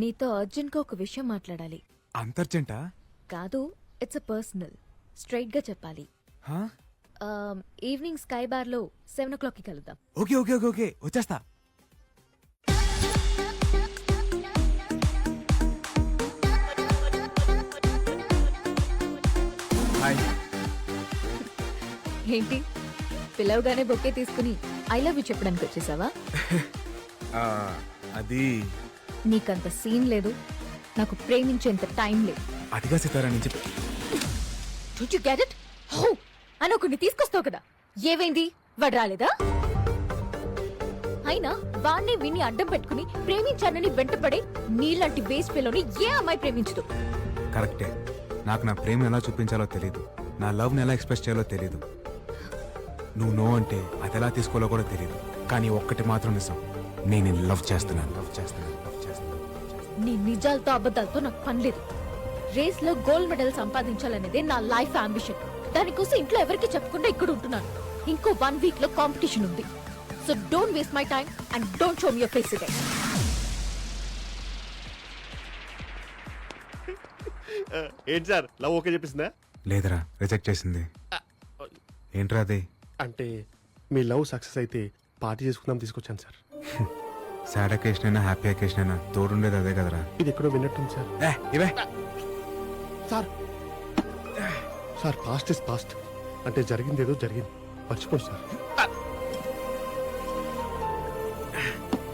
నీతో అర్జున్గా ఒక విషయం మాట్లాడాలి. అంతర్జెంటా? కాదు, ఇట్స్ పర్సనల్. స్ట్రైట్ గా చెప్పాలి. ఈవినింగ్ స్కై బార్ లో 7 o'clock కి కలుద్దాం. ఓకే ఓకే ఓకే ఓకే వచ్చేస్తా. హాయ్. ఏంటి పిలవగానే బొకే తీసుకుని ఐ లవ్ యూ చెప్పడానికి వచ్చేసావా? అది నీకంత సీన్ లేదు, నాకు ప్రేమించేంత టైం లేదు. అదిగా సితారా నుంచి Don't you get it? హో అని ఒకరిని తీసుకొస్తావు కదా, ఏవైంది? వాడు రాలేదా? అయినా వాణ్ణి విని అడ్డం పెట్టుకుని ప్రేమించానని వెంటపడే నీలాంటి వేస్ట్ పిల్లని ఏ అమ్మాయి ప్రేమించదు. కరెక్టే. నాకు నా ప్రేమను ఎలా చూపించాలో తెలీదు, నా లవ్ని ఎలా ఎక్స్ప్రెస్ చేయాలో తెలీదు. నువ్వు నో అంటే అది ఎలా తీసుకోవాలో కూడా తెలీదు. కానీ ఒక్కటి మాత్రం నిజం, నేను లవ్ చేస్తున్నాను. నీ నిజాలతో అబద్ధాలతో నాకు పని లేదు. రేస్ లో గోల్డ్ మెడల్ సంపాదించాలనేదే నా లైఫ్ అంబిషన్. దానికోసం ఇంట్లో ఎవరికి చెప్పకుండా ఇక్కడ ఉంటున్నాను. ఇంకో 1 week లో కాంపిటీషన్ ఉంది. So don't waste my time and don't show me your face again. ఏంటి సార్, లవ్ ఓకే చెప్పేసిందా? లేదరా, రిజెక్ట్ చేసింది. ఏంట్రా అది? అంటే మీ లవ్ సక్సెస్ అయితే పార్టీ చేసుకుందాం తీసుకొచ్చాను సార్. సాడ్ అకేషన్ అయినా హ్యాపీ అకేషన్ అయినా తోడుండేది అదే కదరా. ఇది ఎక్కడో విన్నట్టుంది సార్. ఇవే sir sir past is past. అంటే జరిగింది ఏదో జరిగింది, మర్చిపోండి సార్.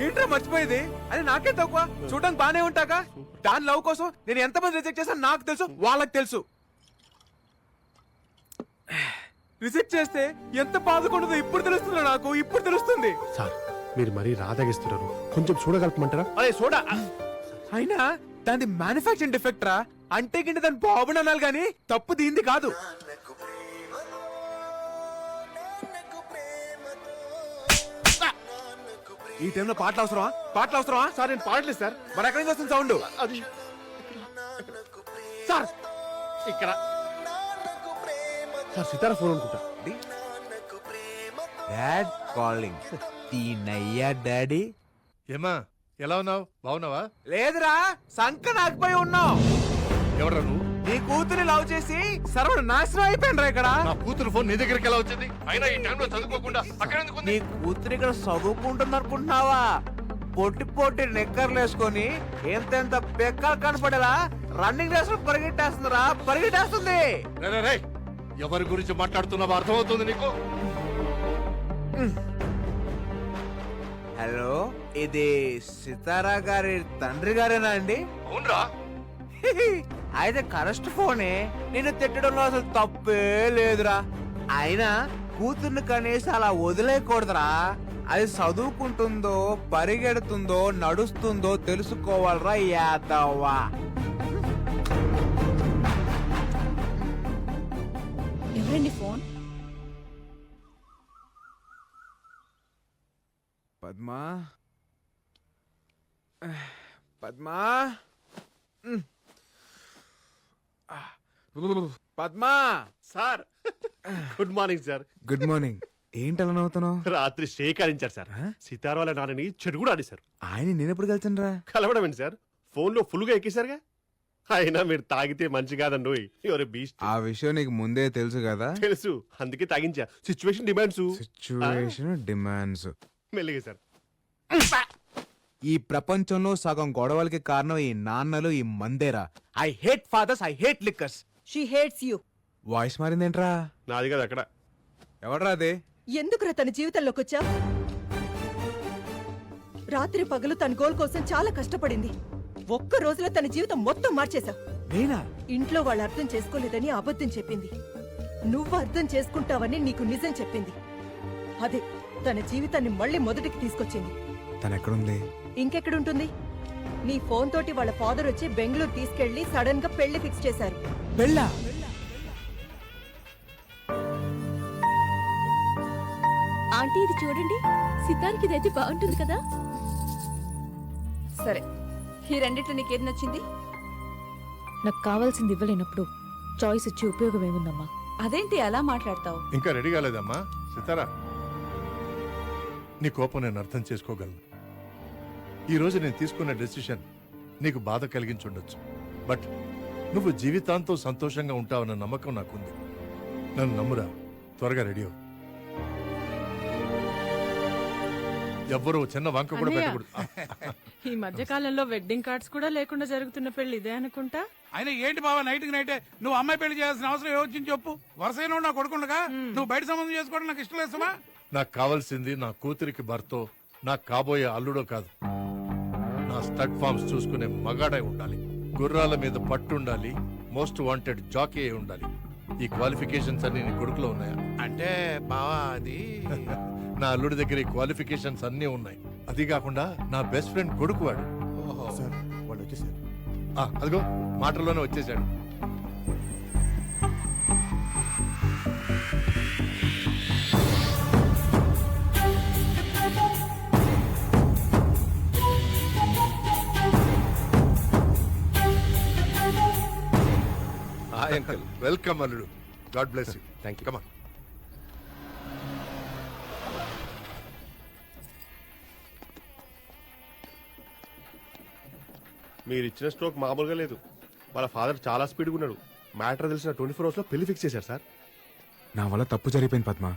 ఏంట్రా మర్చిపోయేది? అది నాకే తక్కువ. చూడడానికి బానే ఉంటాగా. దాని లవ్ కోసం నేను ఎంతమంది రిజెక్ట్ చేశాను నాకు తెలుసు, వాళ్ళకి తెలుసు. రిజెక్ట్ చేస్తే ఎంత బాధకుండదో ఇప్పుడు తెలుస్తుంది నాకు, ఇప్పుడు తెలుస్తుంది. సార్ మీరు మరీ రాదాగిస్తున్నారు, కొంచెం చూడగలపమంటారా? అరే చూడ. అయినా దాని మ్యానుఫాక్చరింగ్ డిఫెక్ట్ రా. అంటే కింద దాని బాబుని అనాలి గానీ తప్పు దీంది కాదు. ఈ టైంలో పాటలు అవసరమా? పాటలు అవసరమా? సార్ నేను పాడలేదు సార్. మరి ఎక్కడి నుంచి వస్తుంది సౌండ్? అది సార్ ఇక్కడ సార్ సితారా ఫోన్ అనుకుంటా. Dad calling. తీనయ్యా డాడీ. ఏమా ఎలా ఉన్నావు? బాగున్నావా? లేదురా, సంక నాకుపోయి ఉన్నావు. ఎవడ్రా నువ్వు? నీ కూతురి లవ్ చేసి సర్వడు నాశనం అయిపోయినరా ఇక్కడ. నా కూతురు ఫోన్ నీ దగ్గరికి ఎలా వచ్చింది? అయినా ఈ టైంలో చదువుకోకుండా అక్కడ ఎందుకు ఉంది? నీ కూతురు ఇక్కడ చదువుకుంటుంది అనుకుంటున్నావా? పొట్టి పొట్టి నెక్కర్లు వేసుకొని ఎంతెంత పెక్కలు కనపడేలా రన్నింగ్ రేస్ లో పరిగెట్టేస్తుందిరా, పరిగెట్టేస్తుంది. రే, రే, రే, ఎవరి గురించి మాట్లాడుతున్నావో అర్థమవుతుంది నీకు? హలో, ఇది సితారా గారి తండ్రి గారేనా అండి? అవునరా. అయితే కరెస్ట్ ఫోనే. నేను తిట్టడంలో అసలు తప్పే లేదురా. అయినా కూతుర్ని కనీసం అలా వదిలేయకూడదురా. అది చదువుకుంటుందో పరిగెడుతుందో నడుస్తుందో తెలుసుకోవాలరా యాదవ్వా. ఎవరండి phone? Padma, Padma, Padma. Sir good morning sir. Good morning. ఏంటి అలా నవ్వుతున్నావు? రాత్రి శేఖరించారు సార్. సితారా వాళ్ళ నాన్నని చెడు కూడా ఆడేశారు. ఆయన నేనెప్పుడు కలిసాను రా? కలవడం ఏంటి సార్, ఫోన్ లో ఫుల్ గా ఎక్కేశారుగా. అయినా మీరు తాగితే మంచి కాదండి. ఎవరు బీస్ట్. ఆ విషయం నీకు ముందే తెలుసు కదా. తెలుసు, అందుకే తాగించా. Situation demands. Situation demands. మెల్లిగా సార్. ఈ ప్రపంచంలో సగం గొడవలకి కారణం ఈ నాన్నలు, ఈ మందేరా. I hate fathers, I hate liquors. She hates you. Voice మారిందేంట్రా? నాది కదా అక్కడ. ఎవడ్రా అదే? ఎందుకురా తన జీవితంలోకి వచ్చా? రాత్రి పగలు తన గోల్ కోసం చాలా కష్టపడింది. ఒక్క రోజులో తన జీవితం మొత్తం మార్చేశావు. నేనా? ఇంట్లో వాళ్ళు అర్థం చేసుకోలేదని అబద్ధం చెప్పింది. నువ్వు అర్థం చేసుకుంటావని నీకు నిజం చెప్పింది. అదే తన జీవితాన్ని మళ్ళీ మొదటికి తీసుకొచ్చింది. తను ఎక్కడుంది? ఇంకెక్కడుంటుంది? నీ ఫోన్ తోటి వాళ్ళ ఫాదర్ వచ్చి బెంగళూరు తీసుకెళ్లి సడన్ గా పెళ్లి ఫిక్స్ చేశారు. పెళ్ళా? ఆంటీ ఇది చూడండి, సితార్కి ఇదైతే బాగుంటుంది కదా. సరే, ఈ రెండిట్లో నీకేది నచ్చింది? నాకు కావాల్సింది ఇవ్వలేనప్పుడు చాయిస్ ఇచ్చి ఉపయోగం ఏముందమ్మా? అదేంటి అలా మాట్లాడతావు? ఇంకా రెడీ కాలేదమ్మా సితారా. నీ కోపం నేను అర్థం చేసుకోగలను. ఈ రోజు నేను తీసుకున్న డెసిషన్ నీకు బాధ కలిగించుండొచ్చు. బట్ నువ్వు జీవితాంతం సంతోషంగా ఉంటావన్న నమ్మకం నాకుంది. నన్ను నమ్మురా. త్వరగా రెడీ అవ్వు. ఎవ్వరూ చిన్న వంక కూడా అన్నయ్య. పెట్టకూడదు. ఈ మధ్య కాలంలో వెడ్డింగ్ కార్డ్స్ కూడా లేకుండా జరుగుతున్న పెళ్లి ఇదే అనుకుంటా. అయినా ఏంటి బావా నైట్కి నైటే నువ్వు అమ్మాయి పెళ్లి చేయాల్సిన అవసరం ఏమొచ్చింది చెప్పు. వరుసైన నా కొడుకుండగా నువ్వు బయట సంబంధం చేసుకోవడం నాకు ఇష్టం లేదమ్మా. నాకు కావాల్సింది నా కూతురికి భర్తో, నాకు కాబోయే అల్లుడో కాదు. నా స్టడ్ ఫార్మ్స్ చూసుకునే మగాడై ఉండాలి. గుర్రాల మీద పట్టుండాలి. మోస్ట్ వాంటెడ్ జాకీ అయి ఉండాలి. ఈ క్వాలిఫికేషన్స్ అన్ని నీ కొడుకులో ఉన్నాయా? అంటే బావా అది నా అల్లుడి దగ్గర ఈ క్వాలిఫికేషన్స్ అన్నీ ఉన్నాయి. అది కాకుండా నా బెస్ట్ ఫ్రెండ్ కొడుకు వాడు. సార్ వాళ్ళు వచ్చేసారు. అదిగో మాటల్లోనే వచ్చేసాడు. Hi uncle. వెల్కమ్ అల్లుడు. God bless you. Thank you. కమా. మీరు ఇచ్చిన స్ట్రోక్ మామూలుగా లేదు. వాళ్ళ ఫాదర్ చాలా స్పీడ్గా ఉన్నాడు. మ్యాటర్ తెలిసిన 24 hours లో పెళ్లి ఫిక్స్ చేశారు సార్. నా వల్ల తప్పు జరిగిపోయింది పద్మ.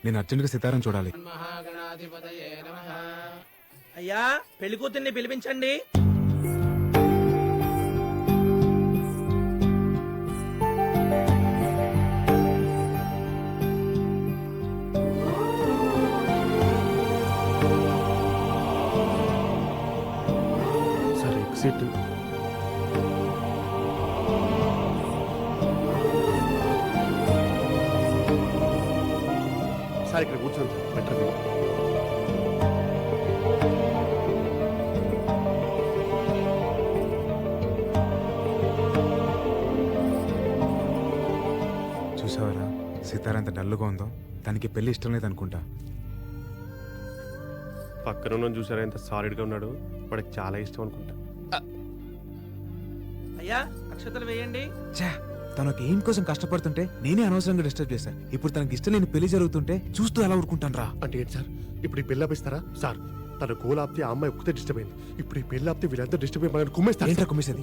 నేను అర్జెంట్గా సితారం చూడాలి. అయ్యా పెళ్లి కూతుర్ని పిలిపించండి. Sir exit. సార్ ఇక్కడ కూర్చోండి సార్. బెటర్ చూసావరా సితార ఎంత డల్లుగా ఉందో. తనకి పెళ్లి ఇష్టం లేదనుకుంటా. పక్కన ఉన్న చూసారా ఎంత సాలిడ్గా ఉన్నాడు. వాడికి చాలా ఇష్టం అనుకుంటా. అయ్యా అక్షతలు వేయండి. ఛా, తనకు ఏం కోసం కష్టపడుతుంటే నేనే అనవసరంగా డిస్టర్బ్ చేశాను. ఇప్పుడు తనకి ఇష్టం లేని పెళ్లి జరుగుతుంటే చూస్తూ ఎలా ఊరుకుంటాను రా. అంటే ఏంటి సార్ ఇప్పుడు ఈ పెళ్లి ఆపిస్తారా? సార్ తన గోల్ ఆపితే ఆ అమ్మాయి ఒక్కతే డిస్టర్బ్ అయింది. ఇప్పుడు ఈ పెళ్లి ఆపితే వీళ్ళంతా డిస్టర్బ్ అయ్యి మనల్ని కుమ్మేస్తారు.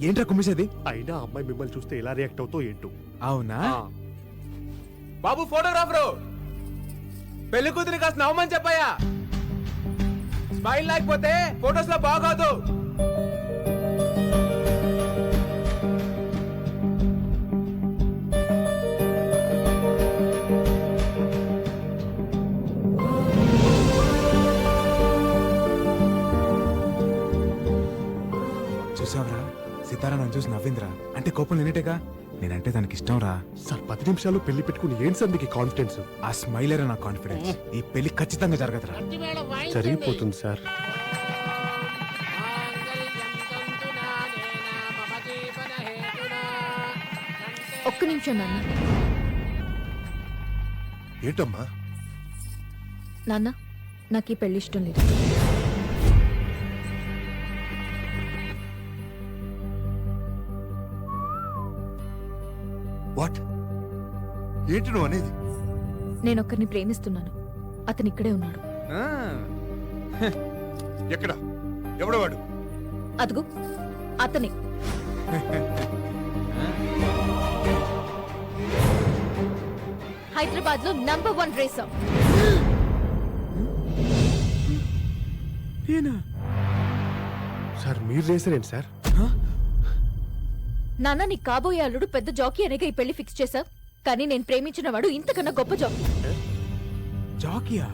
ఏంట్రా కుమ్మేసేది? అయినా ఆ అమ్మాయి మిమ్మల్ని చూస్తే ఎలా రియాక్ట్ అవుతో ఏంటో. అవునా? బాబు ఫోటోగ్రాఫరు, పెళ్లి కూతురి కాస్త నవ్వమని చెప్పాయా. స్మైల్ లేకపోతే ఫోటోస్ లో బాగోదు. చూసావరా సితారా నన్ను చూసి నవ్విందిరా. అంటే కోపం లేనట్టేగా. నేనంటే తనకి ఇష్టం రా. సార్ 10 నిమిషాల్లో పెళ్లి పెట్టుకుని ఏంటి సార్ మీకు కాన్ఫిడెన్స్? ఆ స్మైలరే నా కాన్ఫిడెన్స్. ఈ పెళ్లి ఖచ్చితంగా జరగదురా. జరిగిపోతుంది సార్. ఒక్క నిమిషం నాన్న. ఏంటమ్మా? నాన్న నాకు ఈ పెళ్లి ఇష్టం లేదు. వాట్? ఏంటి నువ్వు అనేది? నేను ఒక్కరిని ప్రేమిస్తున్నాను. అతను ఇక్కడే ఉన్నాడు. ఎక్కడ? ఎవడో వాడు? అదుగు అతనే. హైదరాబాద్ లో నంబర్ 1 రేసర్. సార్ మీరు చేశారేంటి సార్? నాన్న నీ కాబోయే అల్లుడు పెద్ద జాకీ అనేగా ఈ పెళ్లి ఫిక్స్ చేశావు. కానీ నేను ప్రేమించిన వాడు ఇంతకన్నా గొప్ప జాకీ. జాకియా?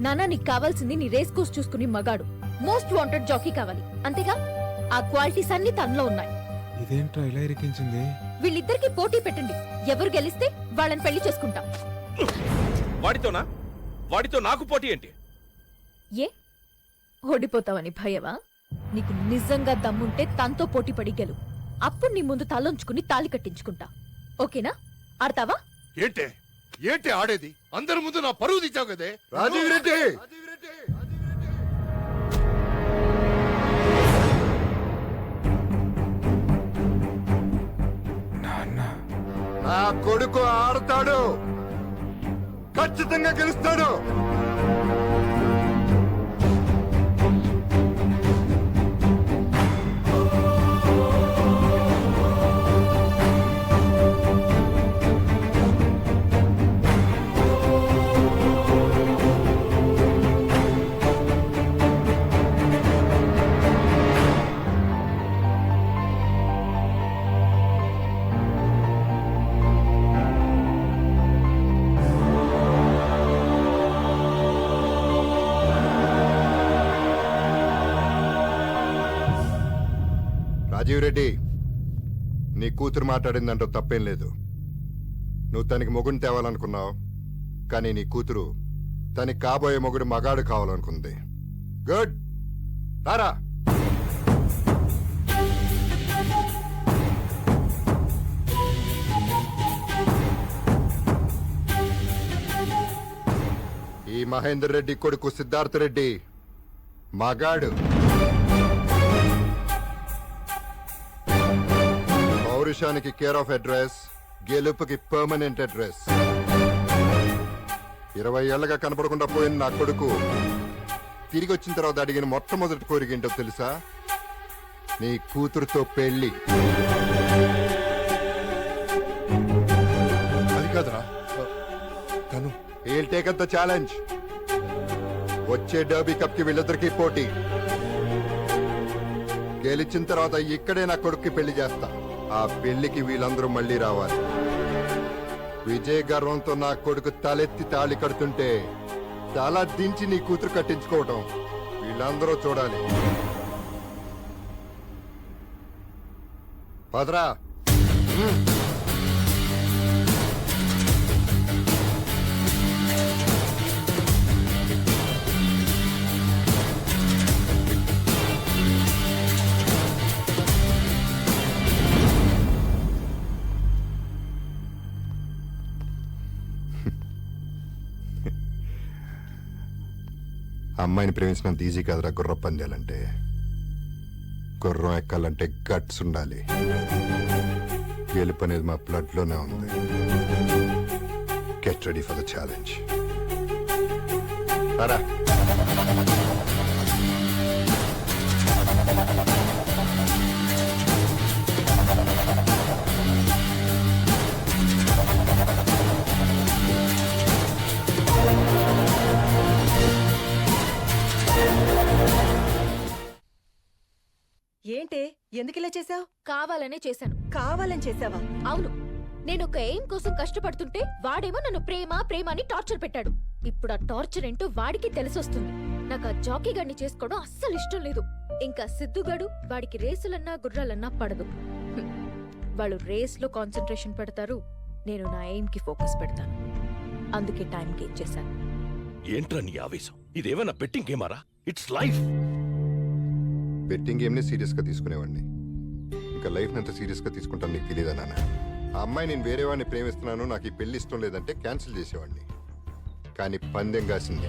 నాన్న నీకు కావాల్సింది నీ రేస్ కోర్స్ చూసుకుని మగాడు. మోస్ట్ వాంటెడ్ జాకీ కావాలి అంతేగా. ఆ క్వాలిటీస్ అన్ని తనలో ఉన్నాయి. ఇదేంట్రా ఇలా ఇరికించింది? వీళ్ళిద్దరికి పోటీ పెట్టండి. ఎవరు గెలిస్తే వాళ్ళని పెళ్లి చేసుకుంటా. వాడితోనా? వాడితో నాకు పోటీ ఏంటి? ఏ ఓడిపోతావని భయవా? నీకు నిజంగా దమ్ముంటే తనతో పోటీ పడి గెలు. అప్పుడు నీ ముందు తలంచుకుని తాళి కట్టించుకుంటా. ఓకేనా? ఆడతావా? ఏంటే ఏంటి ఆడేది? అందరి ముందు నా పరువు తీసావు కదే. రాజీవ్ రెడ్డి! నాన్న నా కొడుకు ఆడతాడు, ఖచ్చితంగా గెలుస్తాడు. రాజీవ్ రెడ్డి, నీ కూతురు మాట్లాడిందంటూ తప్పేం లేదు. నువ్వు తనకి మొగుడిని తేవాలనుకున్నావు, కానీ నీ కూతురు తనకి కాబోయే మొగుడు మగాడు కావాలనుకుంది. గుడ్, రారా. ఈ మహేందర్ రెడ్డి కొడుకు సిద్ధార్థ రెడ్డి మగాడు. పౌరుషానికి కేర్ ఆఫ్ అడ్రస్, గెలుపుకి పర్మనెంట్ అడ్రస్. 20 ఏళ్లగా కనపడకుండా పోయిన నా కొడుకు తిరిగి వచ్చిన తర్వాత అడిగిన మొట్టమొదటి కోరిక ఏంటో తెలుసా? నీ కూతురుతో పెళ్లి. అది కాదురా, తను he'll take up the challenge. వచ్చే డర్బీ కప్ కి వీళ్ళిద్దరికి పోటీ. గెలిచిన తర్వాత ఇక్కడే నా కొడుక్కి పెళ్లి చేస్తా. ఆ పెళ్లికి వీళ్ళందరూ మళ్ళీ రావాలి. విజయ గర్వంతో నా కొడుకు తలెత్తి తాళి కడుతుంటే తల దించి నీ కూతురు కట్టించుకోవటం వీళ్ళందరూ చూడాలి. పదరా. అమ్మాయిని ప్రేమించినంత ఈజీ కాదురా గుర్రం పందాలంటే. గుర్రం ఎక్కాలంటే గట్స్ ఉండాలి. గెలుపు అనేది మా బ్లడ్ లోనే ఉంది. Get ready for the challenge. రారా. ఏంటే ఎందుకు ఇలా చేసావు? కావాలనే చేశాను. కావాలని చేసావా? అవును, నేను ఒక ఎయిమ్ కోసం కష్టపడుతుంటే వాడేమో నన్ను ప్రేమ ప్రేమ అని టార్చర్ పెట్టాడు. ఇప్పుడు ఆ టార్చర్ ఏంటో వాడికి తెలిసొస్తుంది. నాకు ఆ జాకీ గడిని చేసుకోవడం అస్సలు ఇష్టం లేదు. ఇంకా సిద్ధుగాడు, వాడికి రేసులన్నా గుర్రాలన్నా పడదు. హ్మ్. వాళ్ళు రేస్ లో కాన్సన్ట్రేషన్ పెడతారు, నేను నా ఎయిమ్ కి ఫోకస్ పెడతాను. అందుకే టైంకి ఇచ్చేశాను. ఏంట్రా నీ ఆవేశం? ఇదేమన్నా బెట్టింగ్ గేమారా? It's life. బెట్టింగ్ గేమ్ ని సీరియస్ గా తీసుకునేవాడిని, ఇంకా లైఫ్ ఎంత సీరియస్ గా తీసుకుంటాను నీకు తెలియదా నాన్న? ఆ అమ్మాయి నేను వేరే వాడిని ప్రేమిస్తున్నాను, నాకు ఈ పెళ్లి ఇష్టం లేదంటే క్యాన్సిల్ చేసేవాడిని. కానీ పందెం కాసింది.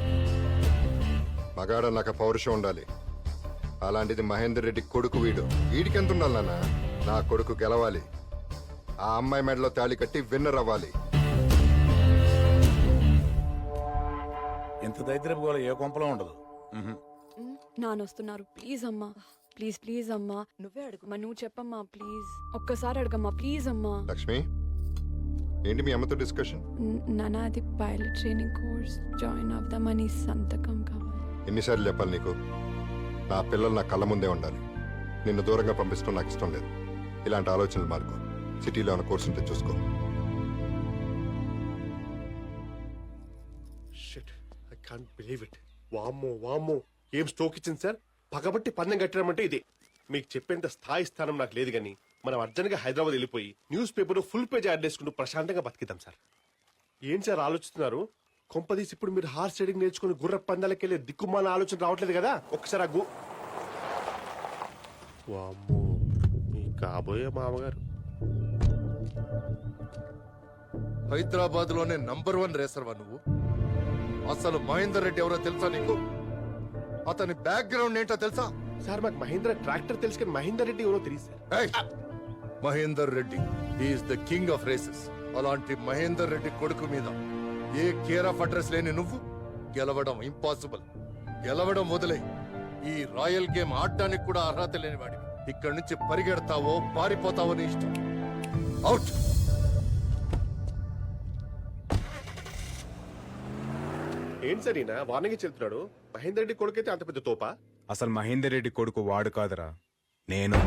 మగాడ నాకు పౌరుషం ఉండాలి. అలాంటిది మహేందర్ రెడ్డి కొడుకు వీడికి ఎంత ఉండాలి నాన్న? నా కొడుకు గెలవాలి. ఆ అమ్మాయి మెడలో తాళి కట్టి విన్నర్ అవ్వాలి. ఇంత దరిద్రపు గోల ఏ కొంపలో ఉండదు. నానొస్తున్నారు, ప్లీజ్ అమ్మా, ప్లీజ్ ప్లీజ్ అమ్మా. నువ్వే అడుగు. అమ్మా నువ్వు చెప్పమ్మా ప్లీజ్, ఒక్కసారి అడగమ్మా ప్లీజ్ అమ్మా. లక్ష్మి, ఏంటి మీ అమ్మతో డిస్కషన్? నాన్న అది పైలట్ ట్రైనింగ్ కోర్స్ జాయిన్ అవుదామని సంతకం కావాలి. ఎన్నిసార్లు చెప్పాలి నీకు? నా పిల్లలు నా కళ్ళ ముందే ఉండాలి. నిన్ను దూరంగా పంపిస్తాం నాకు ఇష్టం లేదు. ఇలాంటి ఆలోచనలు మార్కో. సిటీలో ఉన్న కోర్సు ఉంటే చూసుకో. Shit, I can't believe it. వామ్మో వామ్మో, ఏం స్ట్రోక్ ఇచ్చింది సార్. పగబట్టి పందెం కట్టడం అంటే ఇదే. మీకు చెప్పేంత స్థాయి స్థానం నాకు లేదు, కానీ మనం అర్జెంట్గా హైదరాబాద్ వెళ్ళిపోయి news paper full page add చేసుకుంటూ ప్రశాంతంగా బతికిద్దాం సార్. ఏం సార్ ఆలోచిస్తున్నారు? కొంపదీసి ఇప్పుడు మీరు హార్స్ రైడింగ్ నేర్చుకుని గుర్ర పందాలకి వెళ్ళే దిక్కుమాల ఆలోచన రావట్లేదు కదా? ఒక్కసారి ఆ వామ్మో, మీ కాబోయే మామగారు. హైదరాబాద్ లోనే నంబర్ 1 రేసర్వా నువ్వు. అసలు మహేందర్ రెడ్డి ఎవరో తెలుసా నీకు? అతని బ్యాక్గ్రౌండ్ ఏంటో తెలుసా? సార్ మాకు మహేంద్ర ట్రాక్టర్ తెలుసు, కానీ మహేందర్ రెడ్డి ఎవరో తెలియదు sir. Mahender Reddy is the king of races. అలాంటి మహేందర్ రెడ్డి కొడుకు మీద ఏ కేర్ ఆఫ్ అడ్రస్ లేని నువ్వు గెలవడం ఇంపాసిబుల్. గెలవడం వదిలే, ఈ రాయల్ గేమ్ ఆడడానికి కూడా అర్హత లేని వాడివి. ఇక్కడి నుంచి పరిగెడతావో పారిపోతావో నీ ఇష్టం. అవుట్. ఏంటి సార్ ఈయన వార్నింగ్ చెప్తున్నాడు? మహేందర్ రెడ్డి కొడుకైతే అంత పెద్ద తోపా? అసలు మహేందర్ రెడ్డి కొడుకు వాడు కాదురా, నేను.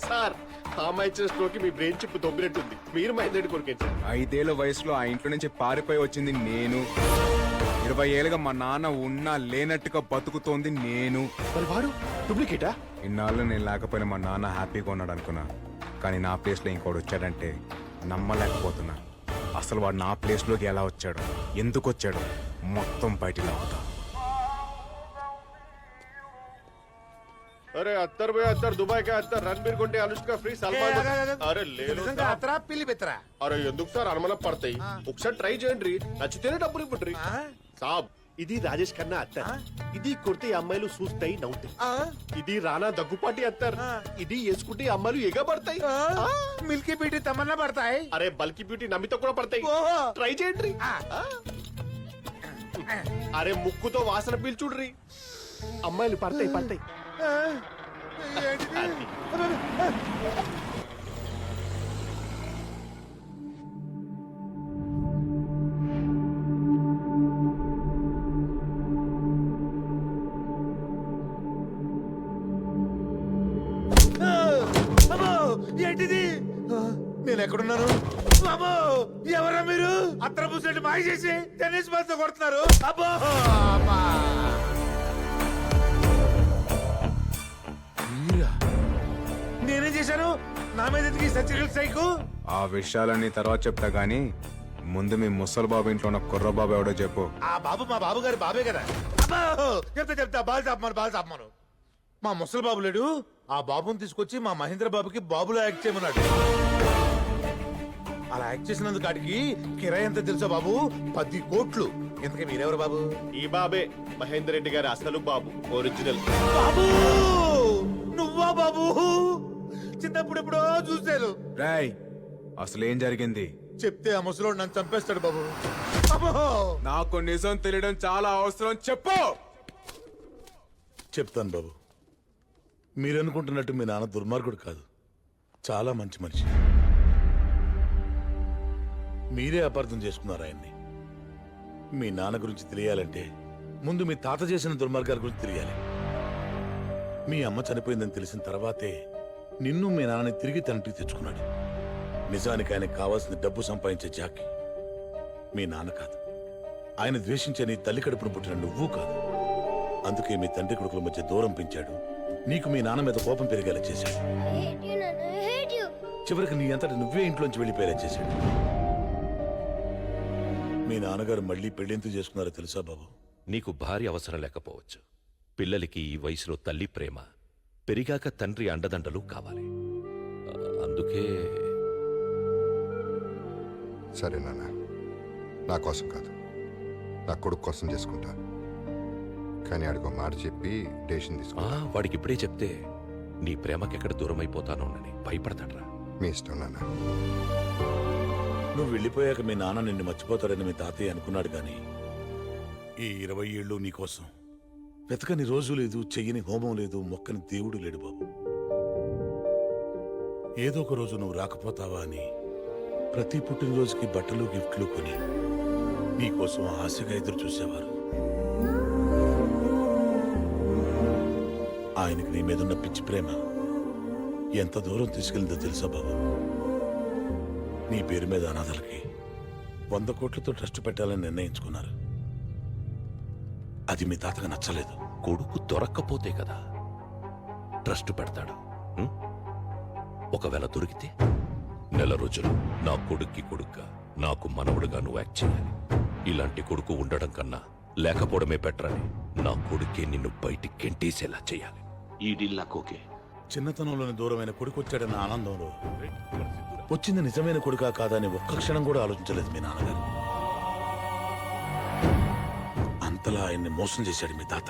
సార్ ఆ అమ్మాయి ఇచ్చిన స్ట్రోక్ మీ బ్రెయిన్ చిప్ దొబ్బినట్టుంది. మీరు మహేందర్ రెడ్డి కొడుకేంటి సార్? 5 ఏళ్ల వయసులో ఆ ఇంట్లో నుంచి పారిపోయి వచ్చింది నేను. 20 ఏళ్ళుగా మా నాన్న ఉన్నా లేనట్టుగా బతుకుతోంది నేను. మరి వాడు డూప్లికేటా? ఇన్నాళ్ళు నేను లేకపోయినా మా నాన్న హ్యాపీగా ఉన్నాడు అనుకున్నా, కానీ నా ప్లేస్లో ఇంకోటి వచ్చాడంటే నమ్మలేకపోతున్నా. అసలు వాడు నా ప్లేస్లోకి ఎలా వచ్చాడు, ఎందుకు వచ్చాడు, మొత్తం బయటికి అవుతా. अरे 70 भैया 70 दुबई का 70 रणबीर गुंडे अनुष्का फ्री सलमान अरे ले लो అరే ఎందుకు సార్ అనుమానం పడతాయి? ఒకసారి ట్రై చేయండి, నచ్చితేనే డబ్బులు ఇవ్వండి సాబ్. ఇది రాజేష్ ఖన్నా అత్తర్, ఇది కొడితే అమ్మాయిలు చూస్తాయి నవ్వుతాయి. ఇది రానా దగ్గుపాటి అత్తర్, ఇది వేసుకుంటే అమ్మాయిలు ఎగబడతాయి. మిల్కీ బ్యూటీ తమన్నా పడతాయి. అరే బల్కి బ్యూటీ నమ్మితో కూడా పడతాయి, ట్రై చేయండి. అరే ముక్కుతో వాసన పీల్చుడ్రి, అమ్మాయిలు పడతాయి పడతాయి. ఏంటిది? నేను ఎక్కడున్నాను? బాబో ఎవరా మీరు? అత్తర పూసినట్టు మాయ చేసి టెన్నిస్ బాల్ తో కొడుతున్నారు. అబ్బో అమ్మా. నేనేం చేశాను? నా మీద ఎందుకు సర్జికల్ స్ట్రైక్? ఆ విషయాలన్నీ తర్వాత చెప్తా గానీ ముందు మీ ముసలి బాబు ఇంట్లో ఉన్న కుర్ర బాబు ఎవడో చెప్పు. ఆ బాబు మా బాబు గారి బాబే కదా. అబ్బో చెప్తా బాల్ చాపమాను. మా ముసలి బాబు లేడు, ఆ బాబుని తీసుకొచ్చి మా మహేంద్ర బాబుకి బాబులో యాక్ట్ చేయమన్నాడు. అలా యాక్ట్ చేసినందుకు కాడికి కిరాయి ఎంత తెలుసా బాబు? 10 కోట్లు. ఇంతకీ మీరెవరు బాబు? ఈ బాబే మహేందర్ రెడ్డి గారి అసలు బాబు, ఒరిజినల్ బాబు. నువ్వా బాబు? చిన్నప్పుడు ఎప్పుడో చూశాను. రాయ్ అసలేం జరిగింది చెప్తే ఆ ముసలోడు నన్ను చంపేస్తాడు బాబు. అబ్బో నాకు నిజం తెలియడం చాలా అవసరం, చెప్పు. చెప్తాను బాబు. మీరనుకుంటున్నట్టు మీ నాన్న దుర్మార్గుడు కాదు, చాలా మంచి మనిషి. మీరే అపార్థం చేసుకున్నారు ఆయన్ని. మీ నాన్న గురించి తెలియాలంటే ముందు మీ తాత చేసిన దుర్మార్గాల గురించి తెలియాలి. మీ అమ్మ చనిపోయిందని తెలిసిన తర్వాతే నిన్ను మీ నాన్నని తిరిగి తండ్రికి తెచ్చుకున్నాడు. నిజానికి ఆయనకు కావాల్సిన డబ్బు సంపాదించే జాకి మీ నాన్న కాదు, ఆయన ద్వేషించే నీ తల్లి కడుపును పుట్టిన నువ్వు కాదు. అందుకే మీ తండ్రి కొడుకుల మధ్య దూరం పెంచాడు, నీకు మీ నాన్న మీద కోపం పెరిగేలా చేశాడు. చివరికి నీ అంతటి నువ్వే ఇంట్లోంచి వెళ్ళిపోయేలా చేశాడు. మీ నాన్నగారు మళ్ళీ పెళ్లింతు చేసుకున్నారో తెలుసా బాబు? నీకు భార్య అవసరం లేకపోవచ్చు, పిల్లలకి ఈ వయసులో తల్లి ప్రేమ, పెరిగాక తండ్రి అండదండలు కావాలి. అందుకే సరే నాన్న, నా కోసం కాదు, నా కొడుకు కోసం చేసుకుంటా. కానీ అడుగు మాట చెప్పి డెసిషన్ తీసుకుంటా. వాడికి ఇప్పుడే చెప్తే నీ ప్రేమకెక్కడ దూరం అయిపోతానోనని భయపడతాడ్రా. మీ ఇష్టం నాన్న. నువ్వు వెళ్ళిపోయాక మీ నాన్న నిన్ను మర్చిపోతాడని మీ తాతయ్య అనుకున్నాడు, కానీ ఈ 20 ఏళ్ళు నీకోసం వెతకని రోజు లేదు, చెయ్యని హోమం లేదు, మొక్కని దేవుడు లేడు బాబు. ఏదో ఒక రోజు నువ్వు రాకపోతావా అని ప్రతి పుట్టినరోజుకి బట్టలు గిఫ్ట్లు కొని నీకోసం ఆశగా ఎదురు చూసేవారు. ఆయనకి నీ మీదున్న పిచ్చి ప్రేమ ఎంత దూరం తీసుకెళ్ళిందో తెలుసా బాబు? నీ పేరు మీద అనాథలకి 100 కోట్లతో ట్రస్ట్ పెట్టాలని నిర్ణయించుకున్నారు. అది మీ తాతగా నచ్చలేదు. కొడుకు దొరక్కపోతే కదా ట్రస్ట్ పెడతాడు. ఒకవేళ దొరికితే నెల రోజులు నా కొడుక్కి కొడుగ్గా, నాకు మనవడుగా నువ్వు యాక్ట్ చేయాలి. ఇలాంటి కొడుకు ఉండడం కన్నా లేకపోవడమే బెటర్ అని నా కొడుకే నిన్ను బయటికి గెంటేసేలా చేయాలి. ఈ డీల్ నాకు ఓకే. చిన్నతనంలోని దూరమైన కొడుకు వచ్చాడన్న ఆనందంలో వచ్చింది నిజమైన కొడుకా కాదని ఒక్క క్షణం కూడా ఆలోచించలేదు మీ నాన్నగారు. అంతలా ఆయన్ని మోసం చేశాడు మీ తాత.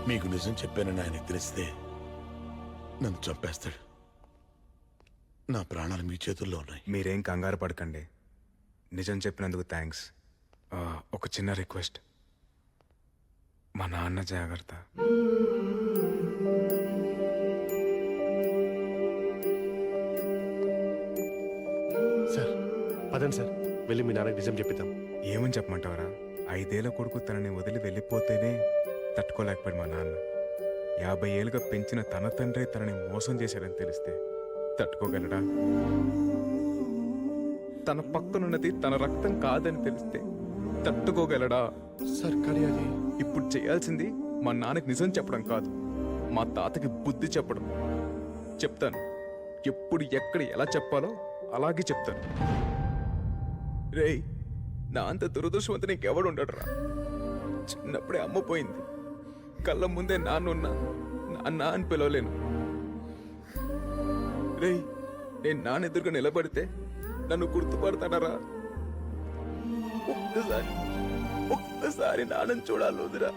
మీకు నిజం చెప్పానని ఆయనకు తెలిస్తే నన్ను చంపేస్తాడు. నా ప్రాణాలు మీ చేతుల్లో ఉన్నాయి. మీరేం కంగారు పడకండి, నిజం చెప్పినందుకు థ్యాంక్స్. ఒక చిన్న రిక్వెస్ట్, మా నాన్న జాగ్రత్త. సార్ పదండి సార్, వెళ్ళి మీ నాన్నకి నిజం చెప్పిద్దాం. ఏమని చెప్పమంటావరా? 5 ఏళ్ల కొడుకు తనని వదిలి వెళ్ళిపోతేనే తట్టుకోలేకపోయాడు మా నాన్న. 50 ఏళ్ళుగా పెంచిన తన తండ్రి తనని మోసం చేశాడని తెలిస్తే తట్టుకోగలడా? తన పక్కనున్నది తన రక్తం కాదని తెలిస్తే తట్టుకోగలడా? సార్ కానీ అది ఇప్పుడు చేయాల్సింది మా నాన్నకి నిజం చెప్పడం కాదు, మా తాతకి బుద్ధి చెప్పడం. చెప్తాను, ఎప్పుడు ఎక్కడ ఎలా చెప్పాలో అలాగే చెప్తాను. రేయ్, నా అంత దురదృష్టవంతుని ఇంకెవడు ఉండడురా. చిన్నప్పుడే అమ్మ పోయింది, కళ్ళ ముందే నాన్నున్నా నాన్న అని పిలవలేను. రేయ్, నేను నాన్న ఎదురుగా నిలబడితే నన్ను గుర్తుపడతానరా? ఒక్కసారి నాన్నని చూడాలి వదిరా.